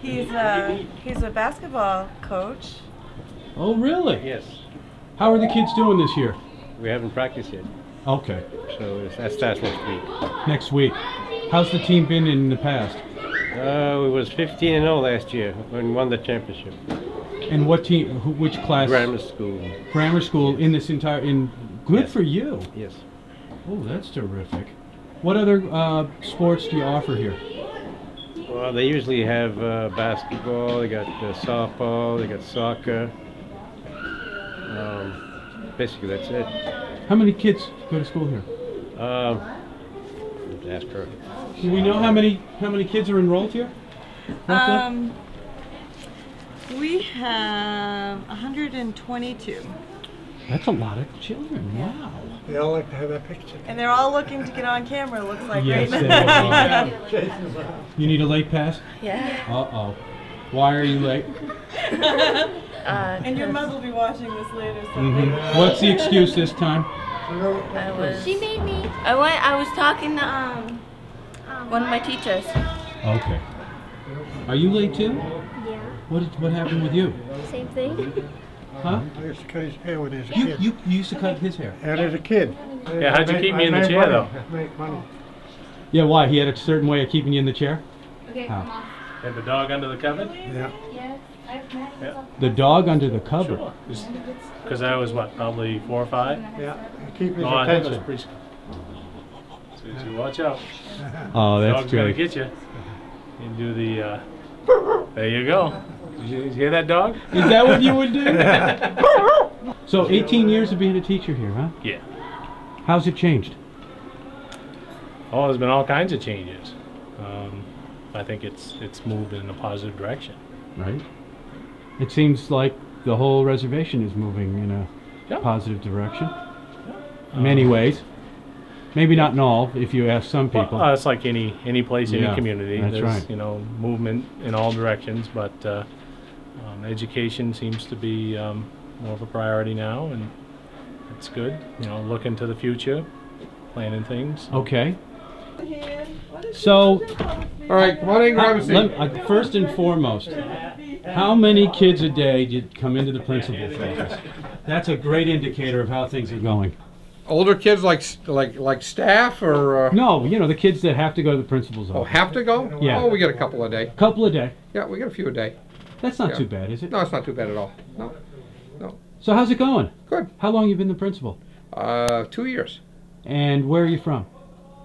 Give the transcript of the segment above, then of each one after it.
He's a basketball coach. Oh, really? Yes. How are the kids doing this year? We haven't practiced yet, Okay. so that starts next week. Next week. How's the team been in the past? We was 15-0 last year and won the championship. And what team? Which class? Grammar school. Grammar school in this entire. Good Yes. for you. Yes. Oh, that's terrific. What other sports do you offer here? Well, they usually have basketball. They got softball. They got soccer. Basically, that's it. How many kids go to school here? Ask her. Do we know how many kids are enrolled here? Roughly? We have 122, That's a lot of children. Wow. They all like to have that picture. and they're all looking to get on camera. Looks like Yes, right they now. are. Jason's around. You need a late pass? Yeah. Uh-oh. Why are you late? And your mother will be watching this later. So What's the excuse this time? She made me. I was talking to one of my teachers. Okay. Are you late too? Yeah. What happened with you? Same thing. Huh? I used to cut his hair when he was a You, kid. you used to cut his hair. And as a kid. Yeah, how'd you keep me in the I made chair, money. though? I make money. Yeah, why? He had a certain way of keeping you in the chair? Okay. How? Had the dog under the cupboard? Yeah. The dog under the cupboard. Sure. Because I was, what, probably 4 or 5? Yeah. Keep his No, I think it was attention. preschool. So you watch out. Oh, that's Dog's gonna great. get you. You do the, there you go. Did you hear that dog? Is that what you would do? So 18 years of being a teacher here, huh? Yeah. How's it changed? Oh, there's been all kinds of changes. I think it's moved in a positive direction. Right. It seems like the whole reservation is moving in a Yeah. positive direction. In many ways. Maybe not in all, if you ask some people. Well, it's like any place, Yeah, any community. that's There's, right. you know, movement in all directions, but education seems to be more of a priority now, and it's good. You know, looking to the future, planning things. Okay. So, All right, come on in, grab a seat. first and foremost, how many kids a day did come into the principal's office? That's a great indicator of how things are going. Older kids like staff or No, you know, the kids that have to go to the principal's office. have to go? Yeah. Oh, we get a couple a day. Couple a day. Yeah, we get a few a day. That's not Yeah. too bad, is it? No, it's not too bad at all. No, So how's it going? good. How long you been the principal? 2 years. And where are you from?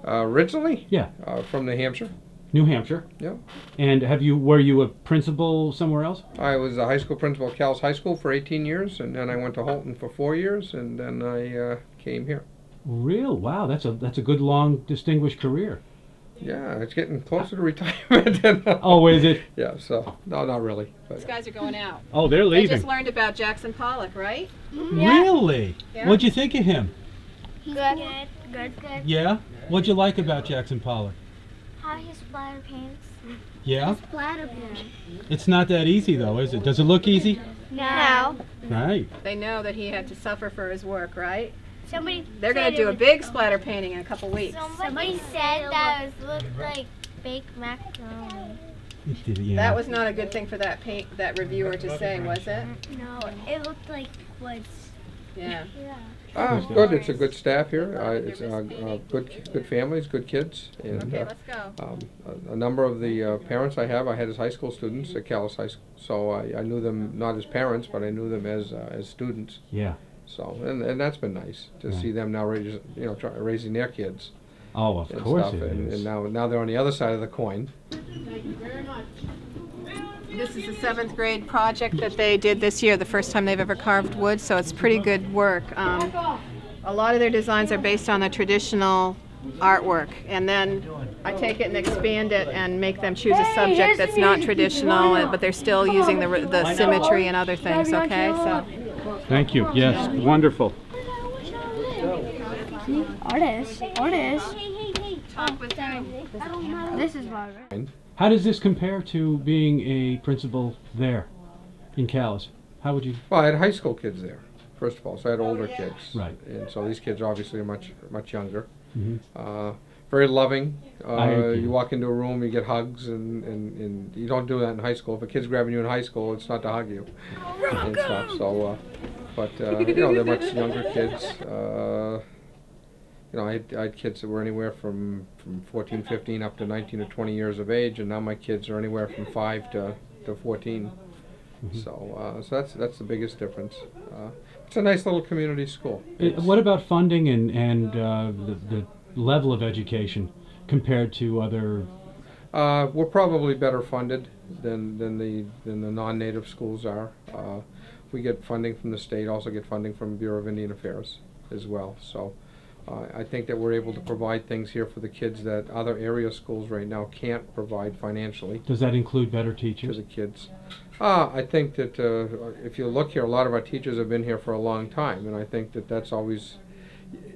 Originally, Yeah, from New Hampshire. New Hampshire. Yeah. And were you a principal somewhere else? I was a high school principal at Calais High School for 18 years, and then I went to Holton for 4 years, and then I came here. Real? Wow, that's a good long distinguished career. Yeah, it's getting closer to retirement. Oh, is it? Yeah, so no, not really. But These guys are going out. Oh, they're They leaving. just learned about Jackson Pollock, right? Really? Yeah. What'd you think of him? Good. Good. Yeah? What'd you like about Jackson Pollock? How he splatter paints. Yeah? Splatter paint. It's not that easy though, is it? Does it look easy? No. Right. They know that he had to suffer for his work, right? Somebody. They're going to do a big splatter painting in a couple weeks. Somebody said that it looked like baked macaroni. It did, yeah. That was not a good thing for that reviewer to say, was it? No, it looked like woods. Yeah. Yeah. good. It's a good staff here. It's good families, good kids, and Okay, let's go. a number of the parents I had as high school students at Calais High School, so I knew them not as parents, but I knew them as students. Yeah. So and that's been nice to see them now raising their kids. Oh, of And course stuff, it and is. now they're on the other side of the coin. This is the 7th grade project that they did this year, the first time they've ever carved wood, so it's pretty good work. A lot of their designs are based on the traditional artwork, and then I take it and expand it and make them choose a subject that's not traditional, but they're still using the symmetry and other things, okay? So. Thank you. Yes, wonderful. Artist. Talk with them. This is Margaret. How does this compare to being a principal there in Calais? How would you? Well, I had high school kids there, first of all, so I had older kids. Right. And so these kids obviously are much younger. Mhm. very loving. I agree. You walk into a room, you get hugs, and you don't do that in high school. If a kid's grabbing you in high school, it's not to hug you and stuff. So, but you know, they're much younger kids. You know, I had kids that were anywhere from 14, 15 up to 19 or 20 years of age, and now my kids are anywhere from 5 to 14. So, so that's the biggest difference. It's a nice little community school. What about funding and the level of education compared to other? We're probably better funded than the non-native schools are. We get funding from the state, also get funding from Bureau of Indian Affairs as well. So I think that we're able to provide things here for the kids that other area schools right now can't provide financially Does that include better to teachers? the kids. I think that if you look here, a lot of our teachers have been here for a long time, and I think that that's always,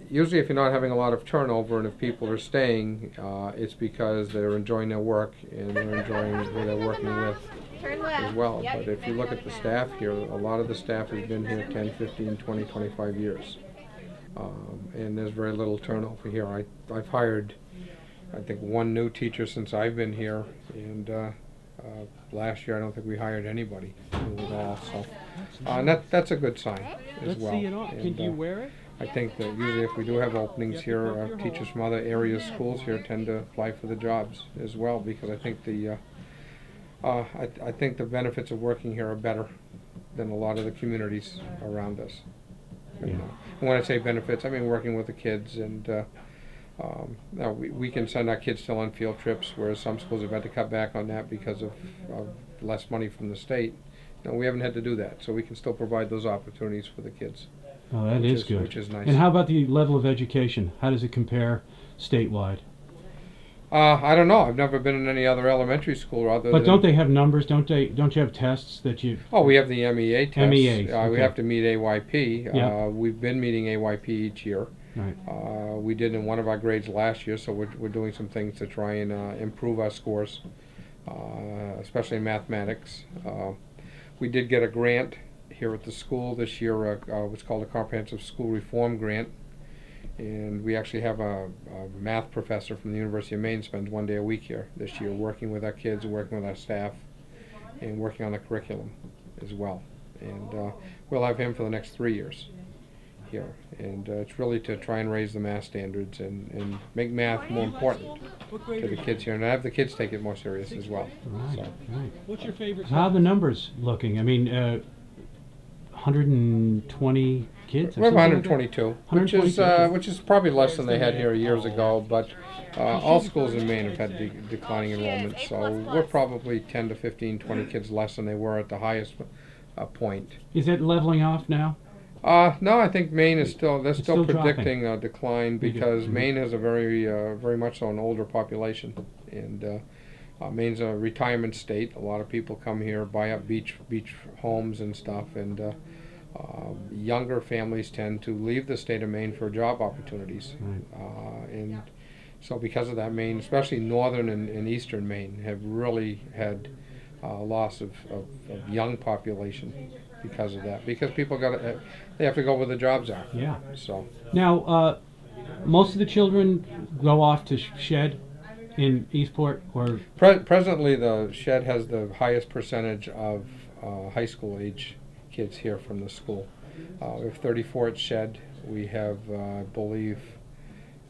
usually if you're not having a lot of turnover and if people are staying, it's because they're enjoying their work and they're enjoying who they're working with as well. But if you look at the staff here, a lot of the staff has been here 10, 15, 20, 25 years. And there's very little turnover here. I've hired, I think, one new teacher since I've been here, and last year I don't think we hired anybody new at all. So and that's a good sign as well. And, Can you wear it? I think that usually if we do have openings here, teachers from other area schools here tend to apply for the jobs as well, because I think I think the benefits of working here are better than a lot of the communities around us. You know. And when I say benefits, I mean working with the kids, and now we can send our kids still on field trips, whereas some schools have had to cut back on that because of less money from the state. No, we haven't had to do that, so we can still provide those opportunities for the kids. Oh, that is good. Which is nice. And how about the level of education? How does it compare statewide? I don't know. I've never been in any other elementary school other But than... don't they have numbers? Don't you have tests that you? Oh, we have the MEA tests. MEAs, We okay. have to meet AYP. Yeah. We've been meeting AYP each year. Right. We did in one of our grades last year, so we're doing some things to try and improve our scores, especially in mathematics. We did get a grant here at the school this year, what's called a Comprehensive School Reform Grant. And we actually have a math professor from the University of Maine spends one day a week here this year working with our kids, working with our staff, and working on the curriculum as well. And we'll have him for the next 3 years here. And it's really to try and raise the math standards and make math more important to the kids here, and have the kids take it more serious as well. Right. So. Right. What's your favorite? How are the numbers looking? I mean, 120 kids. We have 122, which is probably less than they had here years ago. But all schools in Maine have had declining enrollment, so we're probably 10 to 15, 20 kids less than they were at the highest point. Is it leveling off now? No, I think Maine is they're still predicting dropping. a decline because Maine has a very much so an older population, and Maine's a retirement state. A lot of people come here, buy up beach homes and stuff, and younger families tend to leave the state of Maine for job opportunities. Right. And so because of that, Maine, especially northern and eastern Maine, have really had loss of young population because of that. Because people they have to go where the jobs are. Yeah. So Now, most of the children go off to Shed in Eastport, or presently the Shed has the highest percentage of high school age kids here from the school. We have 34 at Shed. We have, I believe,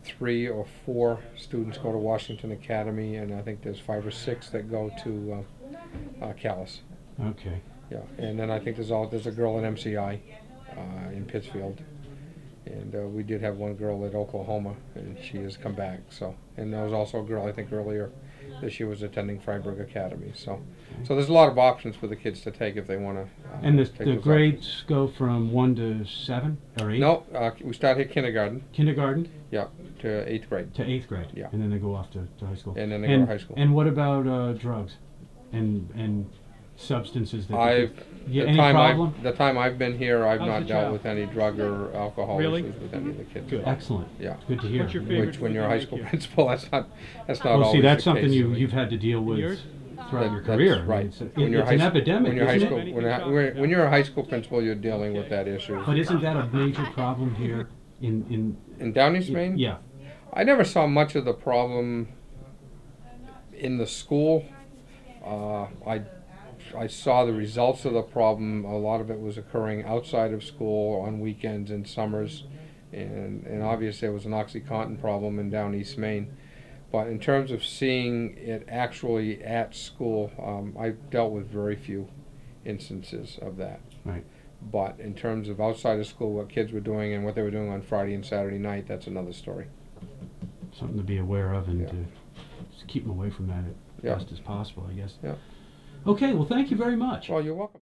3 or 4 students go to Washington Academy, and I think there's 5 or 6 that go to Calais. okay. Yeah, and then I think there's a girl at MCI in Pittsfield, and we did have one girl at Oklahoma, and she has come back. So, and there was also a girl I think earlier this year was attending Freiburg Academy. So there's a lot of options for the kids to take if they want to. And the grades go from 1 to 7 or 8. No, we start at kindergarten. Kindergarten Yeah, to 8th grade. to 8th grade. Yeah. And then they go off to high school. And then they go to high school. And what about drugs and substances that? The any problem? The time I've been here, I've How's not the dealt child? with any drug or alcohol Really? issues with any of the kids. Good. Excellent. Yeah. Good to hear. What's your favorite Which, when food you're a they high make school here? principal, that's not Well, always see, that's the something case. you've had to deal with Yours? throughout your That's career. right. It's, When you're it's high an school- epidemic, when you're high isn't school, it? when you're a high school principal, you're dealing with that issue. But isn't that a major problem here in In Down East Maine? Yeah. I never saw much of the problem in the school. I saw the results of the problem. A lot of it was occurring outside of school on weekends and summers, and obviously there was an OxyContin problem in down East Maine. But in terms of seeing it actually at school, I dealt with very few instances of that. Right. But in terms of outside of school, what kids were doing and what they were doing on Friday and Saturday night, that's another story. Something to be aware of and Yeah. to just keep them away from that as Yeah. best as possible, I guess. Yeah. Okay, well, thank you very much. Well, you're welcome.